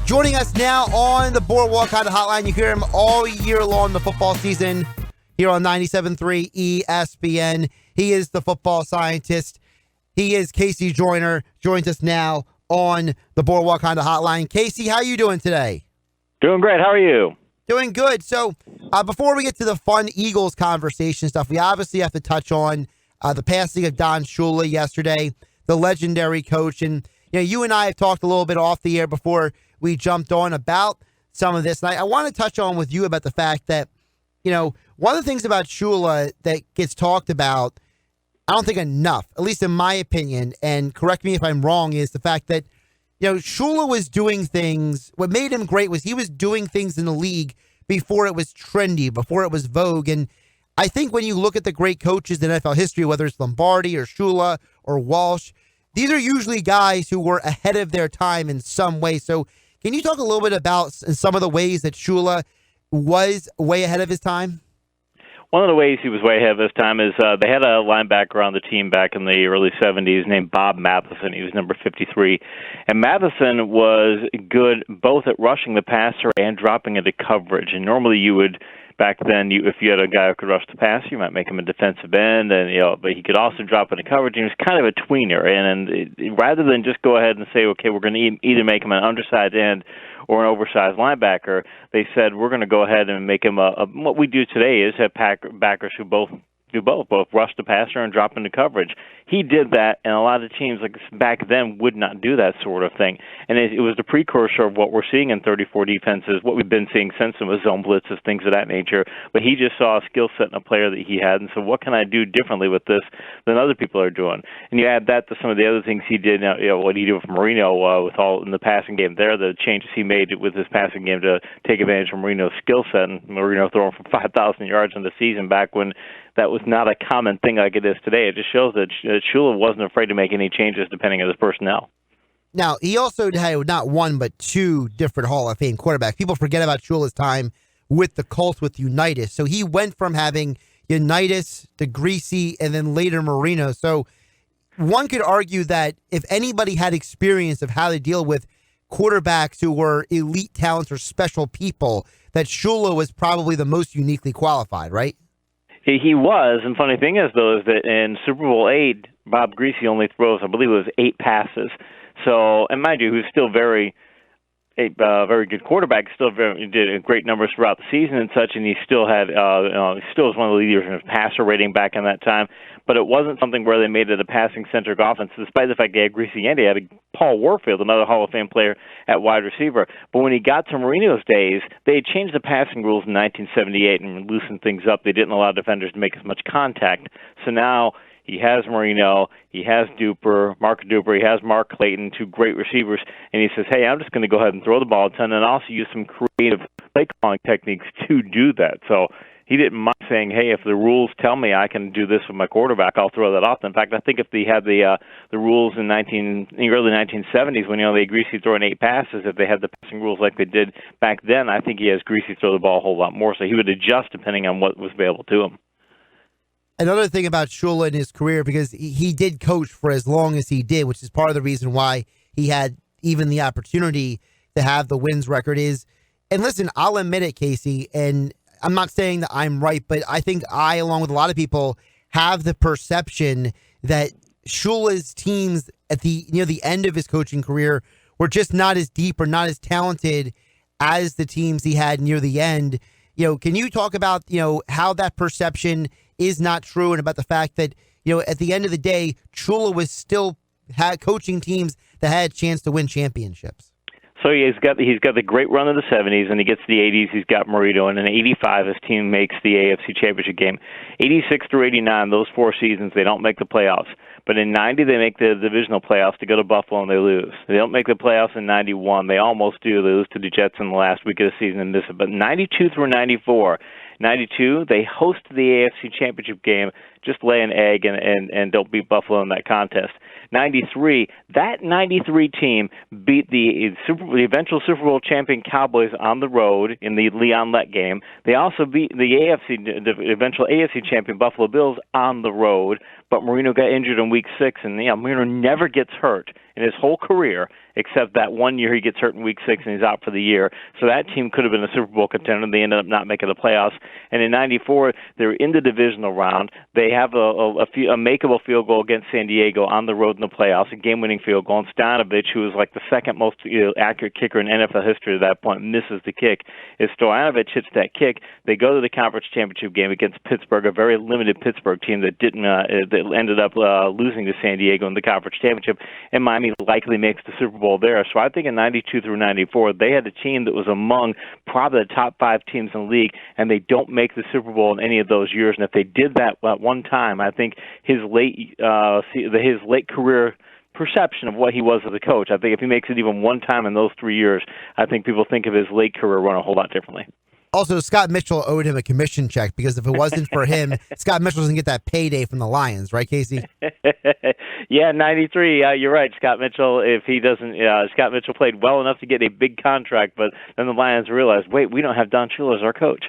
Joining us now on the Boardwalk Honda Hotline. You hear him all year long the football season here on 97.3 ESPN. He is the football scientist. He is Casey Joyner. Joins us now on the Boardwalk Honda Hotline. Casey, how you doing today? Doing great. How are you? Doing good. So before we get to the fun Eagles conversation stuff, we obviously have to touch on the passing of Don Shula yesterday, the legendary coach. And you and I have talked a little bit off the air before we jumped on about some of this. And I want to touch on with you about the fact that, one of the things about Shula that gets talked about, I don't think enough, at least in my opinion, and correct me if I'm wrong, is the fact that, Shula was doing things. What made him great was he was doing things in the league before it was trendy, before it was vogue. And I think when you look at the great coaches in NFL history, whether it's Lombardi or Shula or Walsh, these are usually guys who were ahead of their time in some way. So can you talk a little bit about some of the ways that Shula was way ahead of his time? One of the ways he was way ahead of his time is they had a linebacker on the team back in the early 70s named Bob Matheson. He was number 53. And Matheson was good both at rushing the passer and dropping into coverage. And normally you would, back then, if you had a guy who could rush the passer, you might make him a defensive end, and but he could also drop into coverage. And he was kind of a tweener. And rather than just go ahead and say, okay, we're going to either make him an undersized end or an oversized linebacker, they said we're going to go ahead and make him what we do today is have backers who both rush the passer and drop into coverage. He did that, and a lot of teams like back then would not do that sort of thing. And it was the precursor of what we're seeing in 34 defenses, what we've been seeing since then with zone blitzes, things of that nature. But he just saw a skill set in a player that he had, and so what can I do differently with this than other people are doing? And you add that to some of the other things he did, what he did with Marino with all in the passing game there, the changes he made with his passing game to take advantage of Marino's skill set, and Marino throwing for 5,000 yards in the season back when that was not a common thing like it is today. It just shows that Shula wasn't afraid to make any changes depending on his personnel. Now, he also had not one but two different Hall of Fame quarterbacks. People forget about Shula's time with the Colts with Unitas. So he went from having Unitas to Greasy and then later Marino. So one could argue that if anybody had experience of how to deal with quarterbacks who were elite talents or special people, that Shula was probably the most uniquely qualified, right? He was, and funny thing is, though, is that in Super Bowl 8, Bob Greasy only throws, I believe it was 8 passes. So, and mind you, he was still very good quarterback, still did great numbers throughout the season and such, and he still had, he still was one of the leaders in his passer rating back in that time. But it wasn't something where they made it a passing-centric offense, despite the fact they had Greasy and they had Paul Warfield, another Hall of Fame player at wide receiver. But when he got to Marino's days, they had changed the passing rules in 1978 and loosened things up. They didn't allow defenders to make as much contact. So now he has Marino, he has Mark Duper, he has Mark Clayton, two great receivers, and he says, hey, I'm just going to go ahead and throw the ball a ton and also use some creative play-calling techniques to do that. So he didn't mind saying, hey, if the rules tell me I can do this with my quarterback, I'll throw that off. In fact, I think if they had the rules in the early 1970s when, they had Greasy throwing 8 passes, if they had the passing rules like they did back then, I think he has Greasy throw the ball a whole lot more. So he would adjust depending on what was available to him. Another thing about Shula in his career, because he did coach for as long as he did, which is part of the reason why he had even the opportunity to have the wins record is, and listen, I'll admit it, Casey, and I'm not saying that I'm right, but I think I, along with a lot of people, have the perception that Shula's teams at the the end of his coaching career were just not as deep or not as talented as the teams he had near the end. Can you talk about how that perception is not true, and about the fact that at the end of the day, Shula was still coaching teams that had a chance to win championships? So he's got the great run of the 70s, and he gets to the 80s. He's got Marino, and in 85, his team makes the AFC Championship game. 86 through 89, those 4 seasons, they don't make the playoffs. But in 90, they make the divisional playoffs to go to Buffalo, and they lose. They don't make the playoffs in 91. They almost do. They lose to the Jets in the last week of the season and miss it. But 92 through 94, 92, they host the AFC Championship game, just lay an egg and don't beat Buffalo in that contest. 93, that 93 team beat the eventual Super Bowl champion Cowboys on the road in the Leon Lett game. They also beat the eventual AFC champion Buffalo Bills on the road, but Marino got injured in Week 6, and Marino never gets hurt in his whole career, except that 1 year he gets hurt in Week 6 and he's out for the year. So that team could have been a Super Bowl contender, and they ended up not making the playoffs. And in '94, they're in the divisional round. They have a makeable field goal against San Diego on the road in the playoffs, a game-winning field goal. And Stoyanovich, who was like the second most accurate kicker in NFL history at that point, misses the kick. If Stoyanovich hits that kick, they go to the conference championship game against Pittsburgh, a very limited Pittsburgh team that that ended up losing to San Diego in the conference championship, and Miami likely makes the Super Bowl there. So I think in '92 through '94, they had a team that was among probably the top 5 teams in the league, and they don't make the Super Bowl in any of those years. And if they did that one time, I think his late career perception of what he was as a coach, I think if he makes it even one time in those 3 years, I think people think of his late career run a whole lot differently. Also, Scott Mitchell owed him a commission check, because if it wasn't for him, Scott Mitchell doesn't get that payday from the Lions, right, Casey? Yeah, '93. You're right, Scott Mitchell. If he doesn't, Scott Mitchell played well enough to get a big contract, but then the Lions realized, wait, we don't have Don Shula as our coach.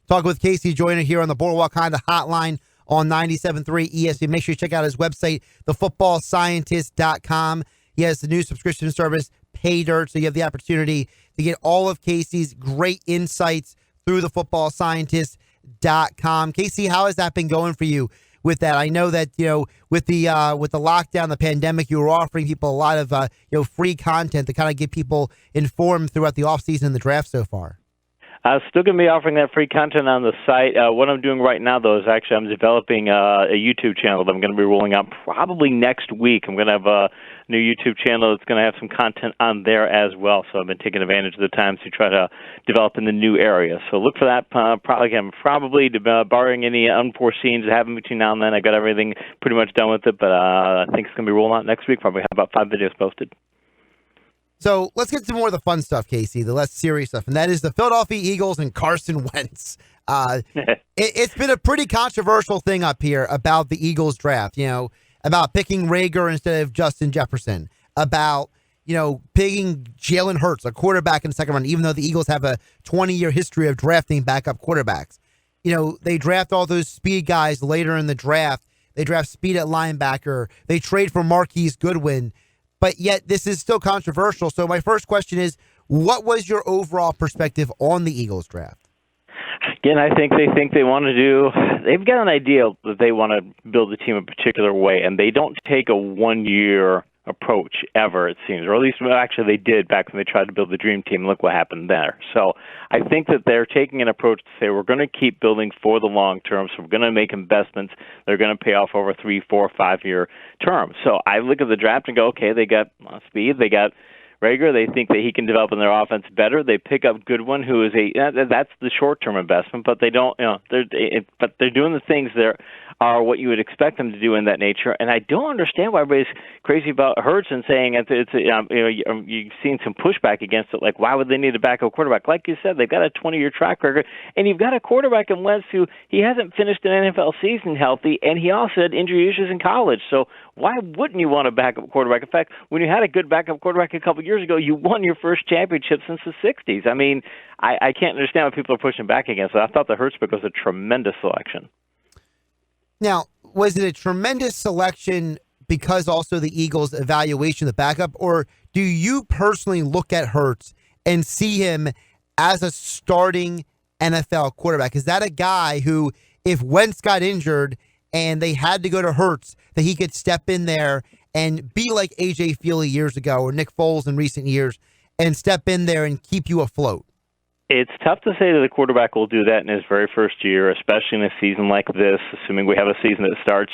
Talking with Casey Joyner here on the Boardwalk Honda Hotline on 97.3 ESPN. Make sure you check out his website, thefootballscientist.com. He has the new subscription service, Pay Dirt, so you have the opportunity to get all of Casey's great insights through thefootballscientist.com. Casey, how has that been going for you with that? I know that, with the lockdown, the pandemic, you were offering people a lot of free content to kind of get people informed throughout the offseason and the draft so far. Still going to be offering that free content on the site. What I'm doing right now, though, is actually I'm developing a YouTube channel that I'm going to be rolling out probably next week. I'm going to have a new YouTube channel that's going to have some content on there as well. So I've been taking advantage of the time to try to develop in the new area. So look for that. Probably barring any unforeseens that happen between now and then. I got everything pretty much done with it, but I think it's going to be rolling out next week. Probably have about 5 videos posted. So let's get to more of the fun stuff, Casey, the less serious stuff, and that is the Philadelphia Eagles and Carson Wentz. It's been a pretty controversial thing up here about the Eagles draft, about picking Rager instead of Justin Jefferson, about, picking Jalen Hurts, a quarterback in the second round, even though the Eagles have a 20-year history of drafting backup quarterbacks. They draft all those speed guys later in the draft. They draft speed at linebacker. They trade for Marquise Goodwin. But yet this is still controversial. So my first question is, what was your overall perspective on the Eagles draft? Again, I think they want to they've got an idea that they want to build a team a particular way, and they don't take a one-year approach ever, it seems. Or at least, actually, they did back when they tried to build the dream team. Look what happened there. So I think that they're taking an approach to say, we're going to keep building for the long term, so we're going to make investments. They're going to pay off over 3, 4, 5-year terms. So I look at the draft and go, okay, they got speed, they got Rager. They think that he can develop in their offense better. They pick up Goodwin, who is that's the short-term investment, but they don't, but they're doing the things that are what you would expect them to do in that nature. And I don't understand why everybody's crazy about Hurts and saying you've seen some pushback against it. Like, why would they need a backup quarterback? Like you said, they've got a 20-year track record, and you've got a quarterback in Wentz who he hasn't finished an NFL season healthy, and he also had injury issues in college. So why wouldn't you want a backup quarterback? In fact, when you had a good backup quarterback a couple years ago, you won your first championship since the 60s. I mean, I can't understand why people are pushing back against it. I thought the Hurts pick was a tremendous selection. Now, was it a tremendous selection because also the Eagles' evaluation of the backup, or do you personally look at Hurts and see him as a starting NFL quarterback? Is that a guy who, if Wentz got injured and they had to go to Hurts, that he could step in there and be like A.J. Feely years ago or Nick Foles in recent years and step in there and keep you afloat? It's tough to say that a quarterback will do that in his very first year, especially in a season like this, assuming we have a season that starts,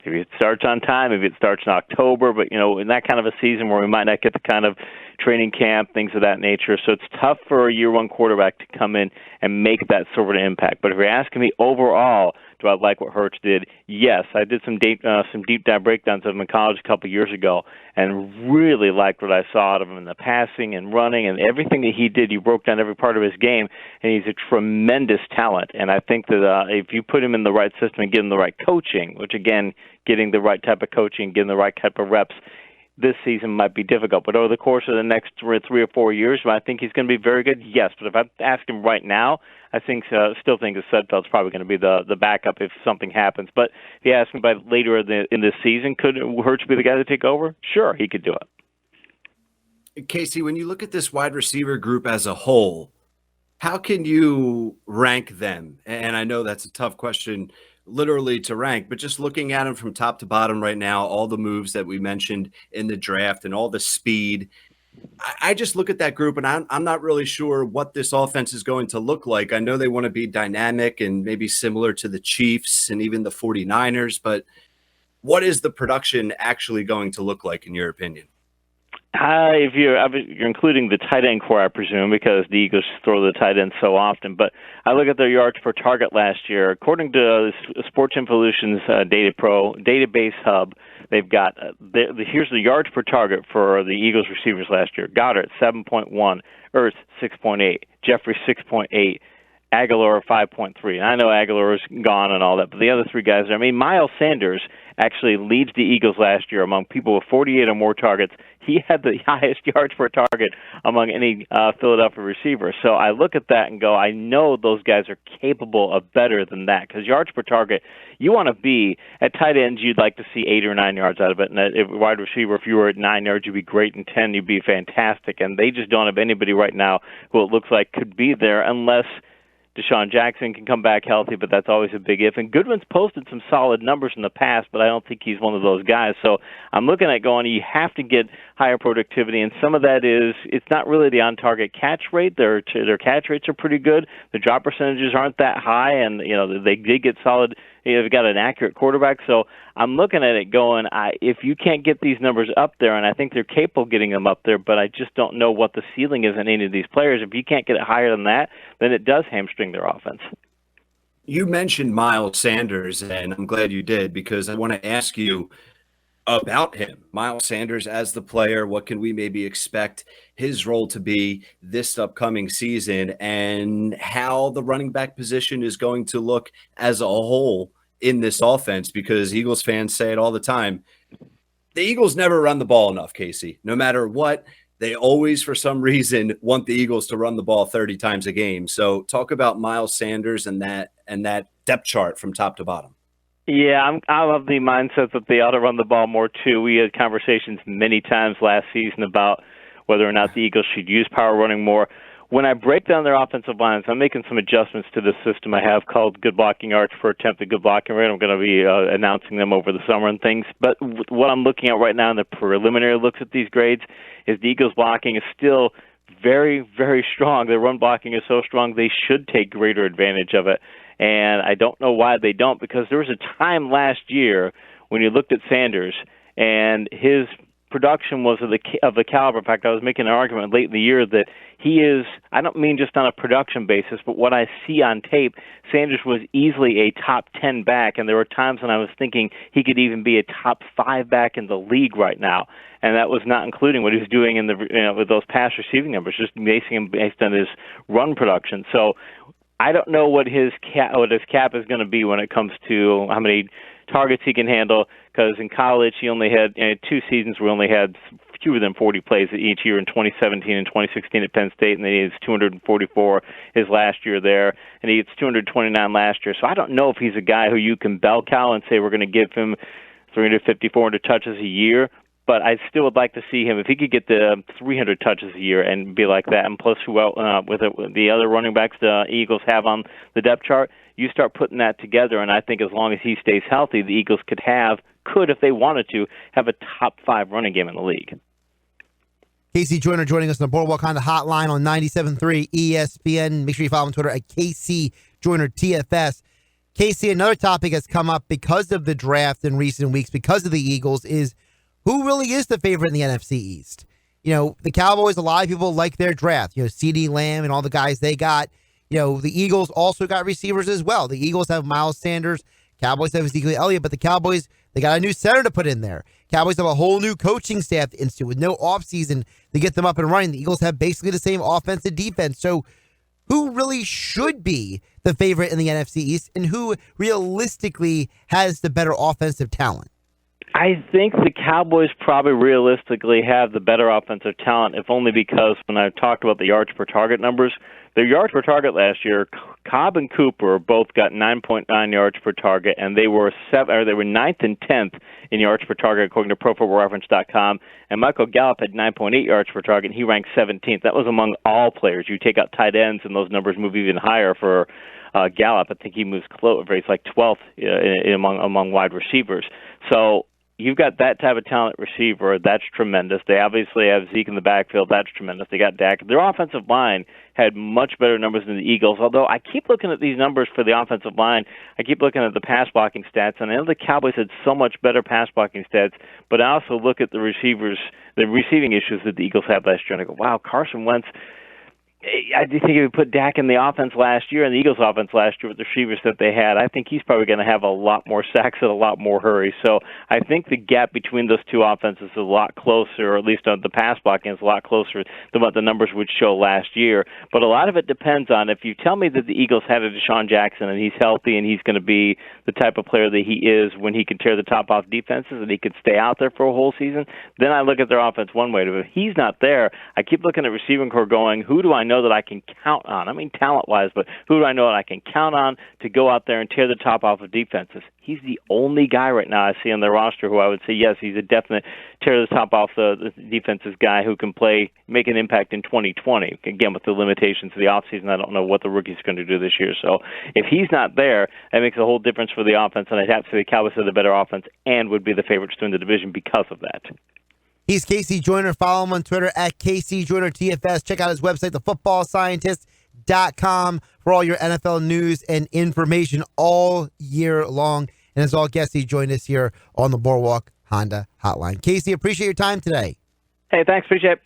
maybe it starts on time, maybe it starts in October, but, in that kind of a season where we might not get the kind of training camp, things of that nature. So it's tough for a year-one quarterback to come in and make that sort of impact. But if you're asking me overall, do I like what Hurts did? Yes, I did some deep dive breakdowns of him in college a couple of years ago, and really liked what I saw out of him in the passing and running and everything that he did. He broke down every part of his game, and he's a tremendous talent. And I think that if you put him in the right system and give him the right coaching, which again, getting the right type of coaching, getting the right type of reps, this season might be difficult. But over the course of the next 3 or 4 years, I think he's going to be very good. Yes, but if I ask him right now, I think still think that Sudfeld's probably going to be the backup if something happens. But if you ask me by later in this season, could Hurts be the guy to take over? Sure, he could do it. Casey, when you look at this wide receiver group as a whole, how can you rank them? And I know that's a tough question literally to rank, but just looking at them from top to bottom right now, all the moves that we mentioned in the draft and all the speed, I just look at that group and I'm not really sure what this offense is going to look like. I know they want to be dynamic and maybe similar to the Chiefs and even the 49ers, but what is the production actually going to look like in your opinion? If you're including the tight end core, I presume, because the Eagles throw the tight end so often. But I look at their yards per target last year. According to Sports Involution's database hub, they've got here's the yards per target for the Eagles receivers last year. Goddard 7.1, Ertz 6.8, Jeffrey 6.8. Aguilar 5.3. And I know Aguilar is gone and all that, but the other three guys, Miles Sanders actually leads the Eagles last year among people with 48 or more targets. He had the highest yards per target among any Philadelphia receiver. So I look at that and go, I know those guys are capable of better than that, because yards per target, you want to be at tight ends, you'd like to see 8 or 9 yards out of it. And at wide receiver, if you were at 9 yards, you'd be great. And 10, you'd be fantastic. And they just don't have anybody right now who it looks like could be there unless Deshaun Jackson can come back healthy, but that's always a big if. And Goodwin's posted some solid numbers in the past, but I don't think he's one of those guys. So I'm looking at going, you have to get higher productivity, and some of that is, it's not really the on-target catch rate. Their catch rates are pretty good. The drop percentages aren't that high, and they did get solid. They've got an accurate quarterback. So I'm looking at it going, if you can't get these numbers up there, and I think they're capable of getting them up there, but I just don't know what the ceiling is in any of these players. If you can't get it higher than that, then it does hamstring their offense. You mentioned Miles Sanders, and I'm glad you did, because I want to ask you about him. Miles Sanders as the player, what can we maybe expect his role to be this upcoming season, and how the running back position is going to look as a whole in this offense, because Eagles fans say it all the time. The Eagles never run the ball enough, Casey. No matter what, they always, for some reason, want the Eagles to run the ball 30 times a game. So talk about Miles Sanders and that depth chart from top to bottom. Yeah, I'm of the mindset that they ought to run the ball more, too. We had conversations many times last season about whether or not the Eagles should use power running more. When I break down their offensive lines, I'm making some adjustments to the system I have called good blocking yards per attempted good blocking rate. I'm going to be announcing them over the summer and things. But what I'm looking at right now in the preliminary looks at these grades is the Eagles blocking is still very, very strong. Their run blocking is so strong they should take greater advantage of it. And I don't know why they don't, because there was a time last year when you looked at Sanders and his production was of the caliber. In fact, I was making an argument late in the year that he is, I don't mean just on a production basis, but what I see on tape, Sanders was easily a top 10 back, and there were times when I was thinking he could even be a top 5 back in the league right now. And that was not including what he was doing in the with those pass receiving numbers, just basing him based on his run production. So I don't know what his cap is going to be when it comes to how many targets he can handle, because in college he only had 2 seasons where he only had fewer than 40 plays each year in 2017 and 2016 at Penn State, and then he has 244 his last year there, and he gets 229 last year. So I don't know if he's a guy who you can bell cow and say we're going to give him 350, 400 touches a year. But I still would like to see him, if he could get the 300 touches a year and be like that, and plus with the other running backs the Eagles have on the depth chart, you start putting that together, and I think as long as he stays healthy, the Eagles could, if they wanted to, have a top 5 running game in the league. Casey Joyner joining us on the Boardwalk Honda Hotline on 97.3 ESPN. Make sure you follow him on Twitter at Casey Joyner TFS. Casey, another topic has come up because of the draft in recent weeks, because of the Eagles, is who really is the favorite in the NFC East? The Cowboys, a lot of people like their draft. CeeDee Lamb and all the guys they got. The Eagles also got receivers as well. The Eagles have Miles Sanders. Cowboys have Ezekiel Elliott, but the Cowboys, they got a new center to put in there. Cowboys have a whole new coaching staff to institute with no offseason to get them up and running. The Eagles have basically the same offense and defense. So who really should be the favorite in the NFC East, and who realistically has the better offensive talent? I think the Cowboys probably realistically have the better offensive talent, if only because when I talked about the yards per target numbers, their yards per target last year, Cobb and Cooper both got 9.9 yards per target, and they were ninth and 10th in yards per target according to ProFootballReference.com. And Michael Gallup had 9.8 yards per target, and he ranked 17th. That was among all players. You take out tight ends, and those numbers move even higher for Gallup. I think he moves close. He's like 12th among wide receivers. So you've got that type of talent receiver. That's tremendous. They obviously have Zeke in the backfield. That's tremendous. They got Dak. Their offensive line had much better numbers than the Eagles, although I keep looking at these numbers for the offensive line. I keep looking at the pass blocking stats, and I know the Cowboys had so much better pass blocking stats, but I also look at the receiving issues that the Eagles had last year, and I go, wow, Carson Wentz, I do think if you put Dak in the offense last year and the Eagles offense last year with the receivers that they had, I think he's probably going to have a lot more sacks and a lot more hurries. So I think the gap between those two offenses is a lot closer, or at least on the pass blocking is a lot closer than what the numbers would show last year. But a lot of it depends on, if you tell me that the Eagles had a Deshaun Jackson and he's healthy and he's going to be the type of player that he is when he can tear the top off defenses and he could stay out there for a whole season, then I look at their offense one way. But if he's not there, I keep looking at receiving corps going, who do I know that I can count on? I mean, talent-wise, but who do I know that I can count on to go out there and tear the top off of defenses? He's the only guy right now I see on their roster who I would say, yes, he's a definite tear the top off the defenses guy who can make an impact in 2020. Again, with the limitations of the offseason, I don't know what the rookie's going to do this year. So if he's not there, that makes a whole difference for the offense, and I'd have to say the Cowboys are the better offense and would be the favorites to win the division because of that. He's Casey Joyner. Follow him on Twitter at KCJoynerTFS. Check out his website, thefootballscientist.com, for all your NFL news and information all year long. And as all guests, he joined us here on the Boardwalk Honda Hotline. Casey, appreciate your time today. Hey, thanks. Appreciate it.